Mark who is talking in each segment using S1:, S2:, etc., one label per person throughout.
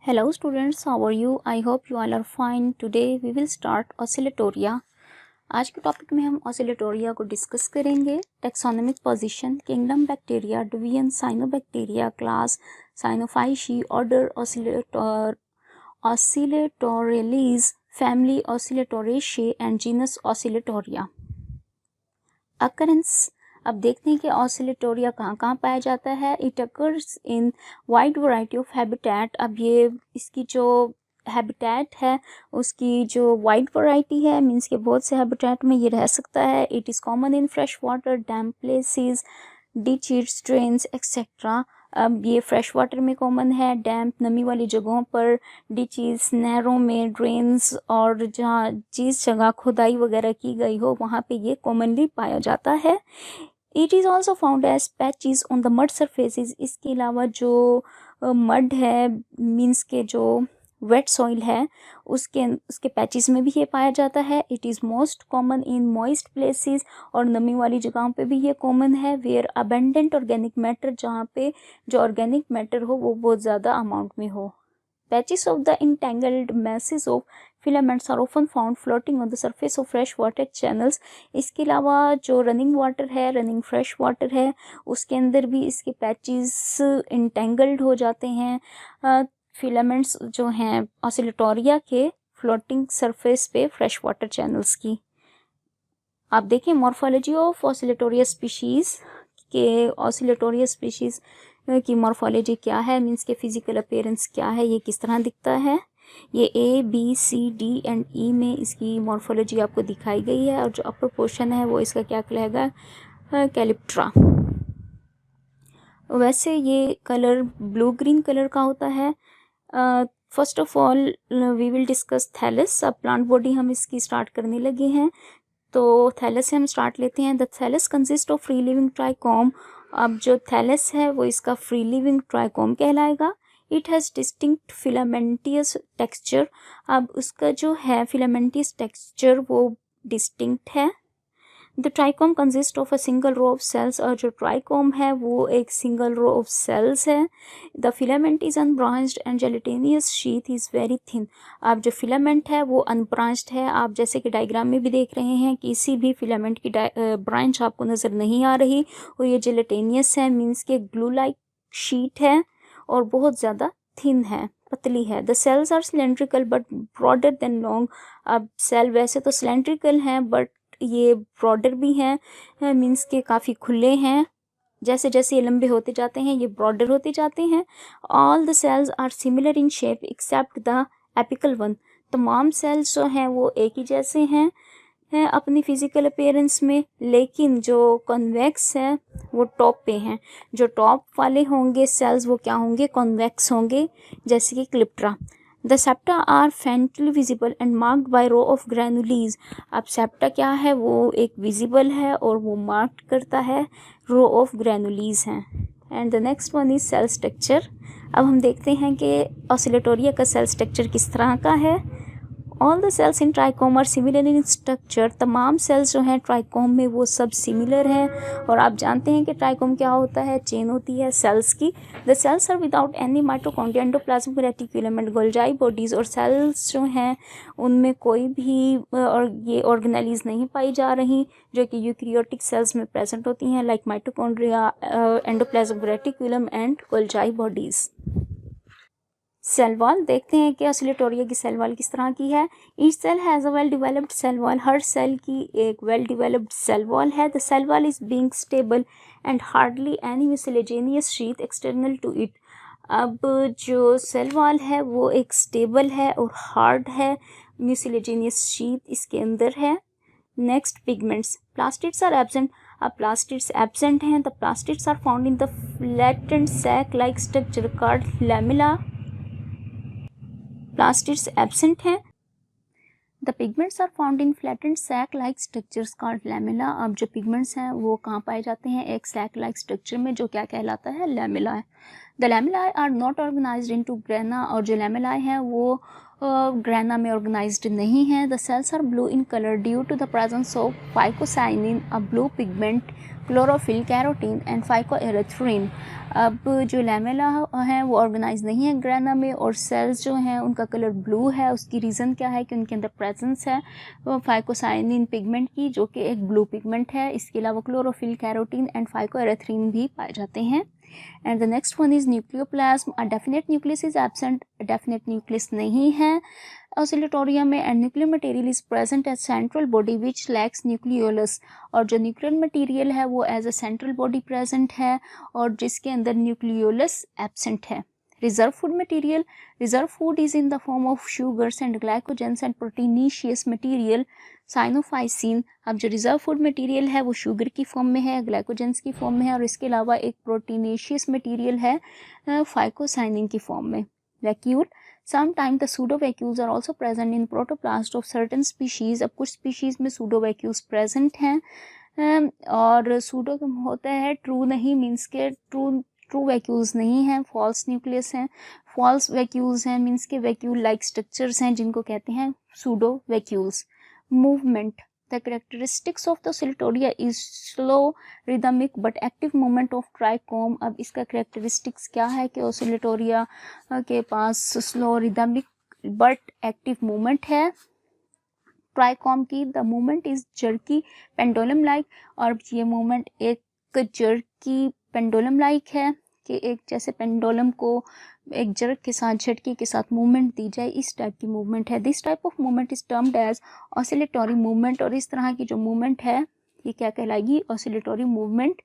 S1: Hello students, how are you? I hope you all are fine. Today we will start oscillatoria. आज के topic में हम oscillatoria को discuss करेंगे. Taxonomic position, kingdom Bacteria, division Cyanobacteria, class Cyanophyceae, order oscillatores, family oscillatoraceae and genus oscillatoria. Occurrence, अब देखते हैं कि ऑसिलेटोरिया कहाँ कहाँ पाया जाता है. It occurs in wide variety of habitat. अब ये इसकी जो हैबिटेट है उसकी जो वाइड वैरायटी है, मीन्स के बहुत से हैबिटेट में ये रह सकता है. It is common in fresh water, damp places, ditches, drains etcetera. अब ये फ्रेश वाटर में कॉमन है, डैम्प नमी वाली जगहों पर, डिचेस नहरों में, ड्रेन्स और जहाँ जिस जगह खुदाई वगैरह की गई हो वहाँ पे ये कॉमनली पाया जाता है. It is also found as patches on the mud surfaces. इसके अलावा जो मड है, मीन्स के जो वेट सॉइल है उसके पैचेस में भी ये पाया जाता है. It is most common in moist places, और नमी वाली जगहों पे भी ये कॉमन है. वेयर अबेंडेंट ऑर्गेनिक मैटर, जहाँ पे जो ऑर्गेनिक मैटर हो वो बहुत ज़्यादा अमाउंट में हो. Patches of the entangled masses of filaments are often found floating on the surface of fresh water channels. इसके अलावा जो रनिंग वाटर है, रनिंग फ्रेश वाटर है, उसके अंदर भी इसके पैचेस इंटेंगल्ड हो जाते हैं. फिलामेंट्स जो हैं ऑसिलेटोरिया के फ्लोटिंग सरफेस पे फ्रेश वाटर चैनल्स की. आप देखें मॉर्फोलॉजी ऑफ ऑसिलेटोरिया स्पीशीज़ के, ऑसिलेटोरिया स्पीशीज़ की मॉर्फोलॉजी क्या है, मीन्स के फिजिकल अपीयरेंस क्या है, ये किस तरह दिखता है. ये A, B, C, D and E में इसकी मॉर्फोलॉजी आपको दिखाई गई है. और जो अपर पोर्शन है वो इसका क्या कहलाएगा, कैलिप्ट्रा. वैसे ये कलर ब्लू ग्रीन कलर का होता है. First of all we will discuss thallus. अब प्लांट बॉडी हम इसकी स्टार्ट करने लगे हैं, तो थैलस से हम स्टार्ट लेते हैं. The thallus consist of free living trichome. अब जो थैलस है वो इसका फ्री लिविंग ट्राइकोम कहलाएगा. It has distinct filamentous texture. अब उसका जो है फिलामेंटियस टेक्सचर वो डिस्टिंक्ट है. The trichome consist of a single row of cells. और जो ट्राइकोम है वो एक सिंगल रो ऑफ सेल्स है. The filament is unbranched and gelatinous sheath is very thin. अब जो फिलामेंट है वो अनब्रांच्ड है. आप जैसे कि डायग्राम में भी देख रहे हैं, किसी भी फिलामेंट की ब्रांच आपको नज़र नहीं आ रही, और ये जेलेटेनियस है, मीन्स के ग्लू लाइक शीट है और बहुत ज़्यादा थिन है, पतली है. The cells are cylindrical but broader than long. अब सेल वैसे तो सिलेंड्रिकल हैं बट ये ब्रॉडर भी हैं, मीन्स के काफ़ी खुले हैं. जैसे जैसे ये लंबे होते जाते हैं ये ब्रॉडर होते जाते हैं. All the cells are similar in shape except the apical one. तमाम सेल्स जो हैं वो एक ही जैसे हैं अपनी फिजिकल अपीयरेंस में, लेकिन जो कॉन्वेक्स है वो टॉप पे हैं. जो टॉप वाले होंगे सेल्स वो क्या होंगे, कॉन्वेक्स होंगे, जैसे कि calyptra. The septa are faintly visible and marked by row of granules. अब सेप्टा क्या है, वो एक विजिबल है और वो मार्क्ड करता है रो ऑफ ग्रैनुलीज हैं. And the next one is cell structure. अब हम देखते हैं कि ऑसिलेटोरिया का सेल स्ट्रक्चर किस तरह का है. All the cells in trichome are similar in structure. तमाम सेल्स जो हैं ट्राइकोम में वो सब सिमिलर हैं. और आप जानते हैं कि ट्राइकोम क्या होता है, चेन होती है सेल्स की. The cells are without any mitochondria, endoplasmic reticulum and Golgi bodies. और सेल्स जो हैं उनमें कोई भी और ये ऑर्गेनेलीज नहीं पाई जा रही जो कि यूकैरियोटिक सेल्स में प्रेजेंट होती हैं, like mitochondria, endoplasmic reticulum and Golgi bodies. Cell wall देखते हैं कि ऑसिलेटोरिया की सेल वॉल किस तरह की है. Each cell has a well developed cell wall. हर सेल की एक वेल डिवेलप्ड सेल वॉल है. The cell wall is being stable and hardly any mucilaginous sheath external to it. अब जो सेल वॉल है वो एक स्टेबल है और हार्ड है, म्यूसिलेजेनियस शीथ इसके अंदर है. Next pigments. Plastids are absent. अब प्लास्टिड्स एब्सेंट हैं. The plastids are found in the flattened sac like structure called lamella. Plastids absent हैं. The pigments are found in flattened sac like structures called lamella. अब जो pigments हैं वो कहाँ पाए जाते हैं, एक सैक लाइक स्ट्रक्चर में जो क्या कहलाता है, लैमेला है. The lamella are not organised into grana. और जो लैमेला हैं वो ग्रेना में ऑर्गेनाइज्ड नहीं है। The cells are blue in colour due to the presence of phycocyanin, a blue pigment, chlorophyll, carotene and phycoerythrin. अब जो लैमेला है वो ऑर्गेनाइज नहीं है ग्रेना में, और सेल्स जो हैं उनका कलर ब्लू है। उसकी रीज़न क्या है कि उनके अंदर प्रेजेंस है फाइकोसाइनिन पिगमेंट की, जो कि एक ब्लू पिगमेंट है। इसके अलावा क्लोरोफिल, कैरोटीन एंड फाइकोएरिथ्रिन भी पाए जाते हैं। And the next one is nucleoplasm. A definite nucleus is absent, definite nucleus नहीं है ऑसिलेटोरियम में। And nuclear material is present as central body which lacks nucleolus, और जो न्यूक्लियर मटेरियल है वो as a central body present है और जिसके अंदर न्यूक्लियोलस एब्सेंट है। Reserve food material, reserve food is in the form of sugars and glycogens and proteinaceous material cyanophycin. अब जो रिजर्व फूड मटेरियल है वो शुगर की फॉर्म में है, ग्लाइकोजेंस की फॉर्म में है, और इसके अलावा एक प्रोटीनेशियस मटेरियल है फाइकोसाइनिन की फॉर्म में। Vacuole, sometime the pseudo vacuoles are also present in protoplast of certain species. अब कुछ स्पीशीज में सूडो वैक्यूल्स प्रेजेंट हैं और सूडो होता है ट्रू नहीं, मीन्स के ट्रू वैक्यूल्स नहीं हैं, फॉल्स न्यूक्लियस हैं। फॉल्स वैक्यूल्स हैं मीन्स के वैक्यूल लाइक स्ट्रक्चर्स हैं जिनको कहते हैं pseudo vacuoles. Movement, the characteristics of the Oscillatoria is slow, rhythmic but active movement of trichome. अब इसका कैरेक्टरिस्टिक्स क्या है कि ऑसिलेटोरिया के पास slow, rhythmic but active movement है ट्राइकोम की। The movement is jerky, pendulum like, और ये मूवमेंट एक जर्की पेंडुलम लाइक है कि एक जैसे पेंडुलम को एक जर्क के साथ, झटके के साथ मूवमेंट दी जाए, इस टाइप की मूवमेंट है। This type of movement is termed as oscillatory movement, और इस तरह की जो मूवमेंट है ये क्या कहलाएगी, ऑसिलेटोरी मूवमेंट।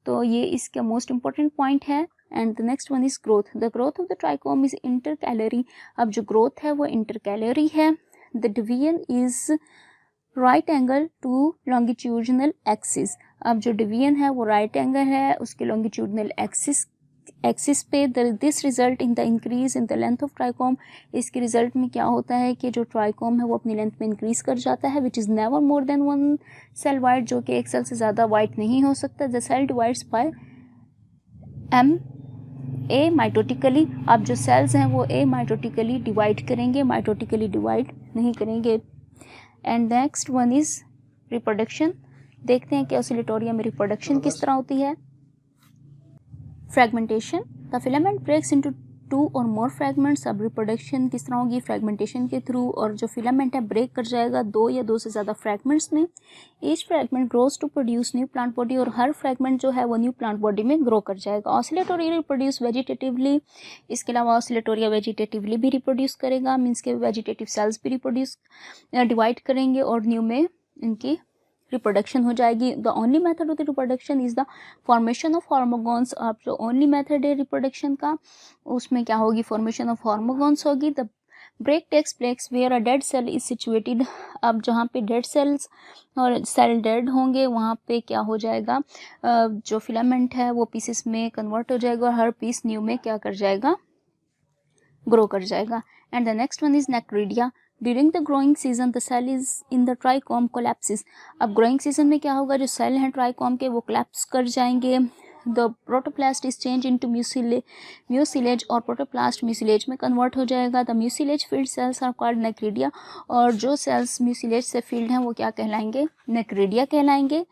S1: तो ये इसका मोस्ट इंपॉर्टेंट पॉइंट है। And the next one is growth, the growth of the trichome is intercalary. अब जो ग्रोथ है वो इंटरकैलरी है। The division is right angle to longitudinal axis. अब जो डिवीजन है वो राइट एंगल है उसके लॉन्गिट्यूडनल एक्सिस पे। This result in the increase in the length of trichome. इसके रिजल्ट में क्या होता है कि जो ट्राइकोम है वो अपनी लेंथ में इंक्रीज कर जाता है, which is never more than one cell wide, जो कि एक सेल से ज़्यादा वाइड नहीं हो सकता। The cell divides by amitotically. अब जो सेल्स हैं वो ए माइटोटिकली डिवाइड करेंगे, माइटोटिकली डिवाइड नहीं करेंगे। And next one is reproduction. देखते हैं कि ऑसिलेटोरिया में रिप्रोडक्शन किस तरह होती है। Fragmentation, the filament breaks into 2 और मोर फ्रेगमेंट्स। अब रिप्रोडक्शन किस तरह होगी, फ्रेगमेंटेशन के थ्रू, और जो फिलामेंट है ब्रेक कर जाएगा 2 या 2 से ज़्यादा फ्रेगमेंट्स में। Each fragment grows to produce new plant body, और हर फ्रेगमेंट जो है वो न्यू प्लांट बॉडी में ग्रो कर जाएगा। ऑसिलेटोरिया रिप्रोड्यूस वेजिटेटिवली, इसके अलावा ऑसिलेटोरिया वेजिटेटिवली भी रिप्रोड्यूस करेगा, मीन्स के वेजिटेटिव सेल्स भी रिप्रोड्यूस डिवाइड करेंगे और न्यू में इनकी रिप्रोडक्शन हो जाएगी। The only method of the reproduction is the formation of hormogones. अब जो ओनली मेथड है रिप्रोडक्शन का उसमें क्या होगी, फॉर्मेशन ऑफ हार्मोगोन्स होगी। The break takes place where a dead cell is situated. अब जहाँ पे डेड सेल्स और सेल डेड होंगे वहाँ पे क्या हो जाएगा, जो फिलामेंट है वो पीसेस में कन्वर्ट हो जाएगा और हर पीस न्यू में क्या कर जाएगा, ग्रो कर जाएगा। And the next one is necridia. During the growing season the cell is in the trichome collapses. अब ग्रोइंग सीजन में क्या होगा, जो सेल हैं ट्राइकोम के वो कोलैप्स कर जाएंगे। The protoplast is change into mucilage, और प्रोटोप्लास्ट म्यूसिलेज में कन्वर्ट हो जाएगा। The mucilage filled cells are called necridia, और जो सेल्स म्यूसिलेज से फील्ड हैं वो क्या कहलाएंगे, नेक्रीडिया कहलाएंगे।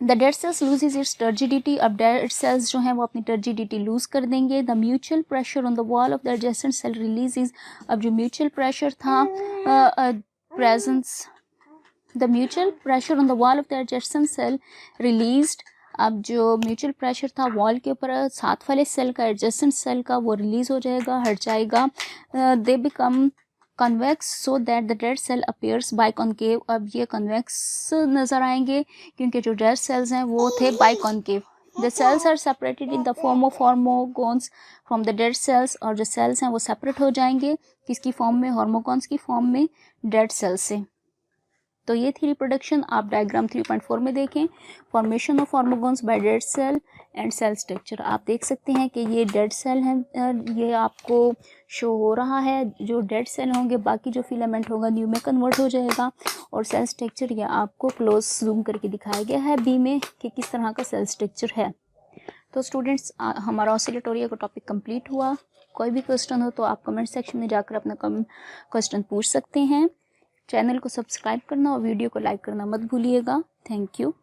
S1: The dead cells loses its turgidity. अब डेड सेल्स जो हैं वो अपनी टर्जिडिटी लूज कर देंगे। The mutual pressure on the wall of the adjacent cell releases. अब जो म्यूचुअल प्रेशर था the mutual pressure on the wall of the adjacent cell released. अब जो म्यूचुअल प्रेशर था वॉल के ऊपर साथ वाले सेल का, एडजेसेंट सेल का, वो रिलीज हो जाएगा, हट जाएगा। They become convex so that the dead cell appears biconcave. अब ये कन्वेक्स नज़र आएंगे क्योंकि जो डेड सेल्स हैं वो थे biconcave. The cells are separated in the form of hormogones from the dead cells, और जो सेल्स हैं वो सेपरेट हो जाएंगे किसकी फॉर्म में, हार्मोगोन्स की फॉर्म में, डेड सेल्स से। तो ये थी रिप्रोडक्शन। आप डायग्राम 3.4 में देखें, formation of hormogones by dead cell and cell structure. आप देख सकते हैं कि ये डेड सेल हैं, ये आपको शो हो रहा है। जो डेड सेल होंगे बाकी जो फिलामेंट होगा न्यू में कन्वर्ट हो जाएगा, और सेल स्ट्रक्चर ये आपको क्लोज जूम करके दिखाया गया है बी में कि किस तरह का सेल स्ट्रक्चर है। तो स्टूडेंट्स हमारा ऑसिलेटोरिया का टॉपिक कंप्लीट हुआ। कोई भी क्वेश्चन हो तो आप कमेंट सेक्शन में जाकर अपना क्वेश्चन पूछ सकते हैं। चैनल को सब्सक्राइब करना और वीडियो को लाइक करना मत भूलिएगा। Thank you.